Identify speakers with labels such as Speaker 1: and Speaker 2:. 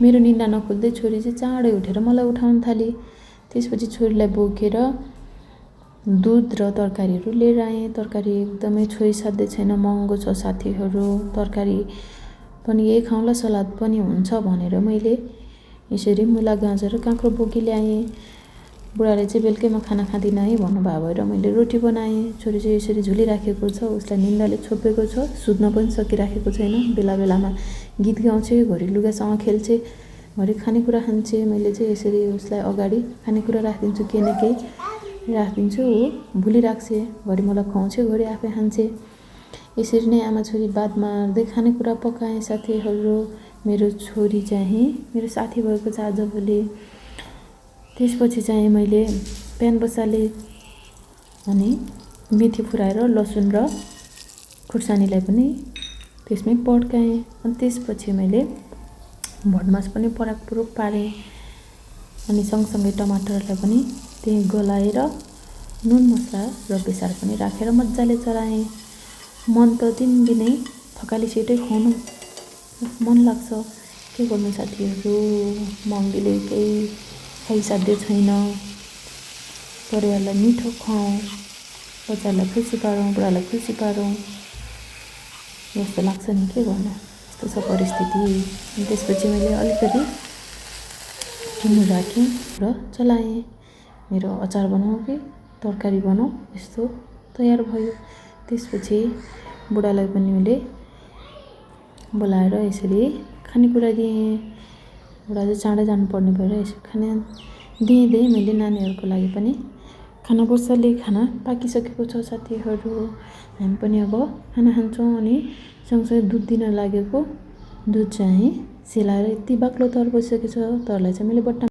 Speaker 1: मेरो निन्दा नखुल्दै छोरी चाहिँ चाँडै उठेर मलाई उठाउन थाली। त्यसपछि छोरीलाई बोकेर दुध र तरकारीहरू लिएर आएँ। तरकारी एकदमै छोरी साध्य छैन, महँगो छ साथीहरू। तरकारी पनि यही खाउँला, सलाद पनि हुन्छ भनेर मैले यसरी मुला, गाजर र काँक्रो बोकी ल्याएँ। बुढाले चाहिँ बेलुकैमा खाना खाँदिनँ है भन्नुभएको भएर मैले रोटी बनाएँ। छोरी चाहिँ यसरी झुलिराखेको छ, उसलाई निन्दाले छोपेको छ, सुत्न पनि सकिराखेको छैन। बेला बेलामा गीत गाउँछे, घरि लुगासँग खेल्छे, घरि खानेकुरा खान्छे। मैले चाहिँ यसरी उसलाई अगाडि खानेकुरा राखिदिन्छु, केही न केही राखिदिन्छु, ऊ भुलिराख्छे। घरि मलाई खुवाउँछे, घरि आफै खान्छे। यसरी नै आमा छोरी बात मार्दै खानेकुरा पकाएँ। साथीहरू, मेरो छोरी चाहिँ मेरो साथी भएको छ आजभोलि। त्यसपछि चाहिँ मैले प्यान बसालेँ अनि मेथी फुराएर लसुन र खुर्सानीलाई पनि त्यसमै पड्काएँ। अनि त्यसपछि मैले भटमास पनि पराकपुरुक पारेँ अनि सँगसँगै टमाटरलाई पनि त्यही गलाएर नुन मसला र बेसार पनि राखेर मजाले चलाएँ। मन त दिनदिनै थकाली छिटै खुवाउनु मन लाग्छ, के गर्नु साथीहरू, महँगीले केही खाइसाध्य छैन। परिवारलाई मिठो खुवाउँ, बच्चालाई खुसी पारौँ, बुढालाई खुसी पारौँ जस्तो लाग्छ नि, के गर्नु, यस्तो छ परिस्थिति। त्यसपछि मैले अलिकति किन्नु राखेँ र चलाएँ। मेरो अचार बनाऊ कि तरकारी बनाऊ यस्तो तयार भयो। त्यसपछि बुढालाई पनि मैले बोलाएर यसरी खानेकुरा दिएँ। बुढा चाहिँ चाँडै जानुपर्ने भएर यसरी खाना दिँदै मैले नानीहरूको लागि पनि खाना बसालेँ। खाना पाकिसकेको छ साथीहरू, हामी पनि अब खाना खान्छौँ। अनि सँगसँगै दुध दिन लागेको दुध चाहिँ सेलाएर यति बाक्लो तर बसिसकेको छ। तरलाई चाहिँ मैले बट्टा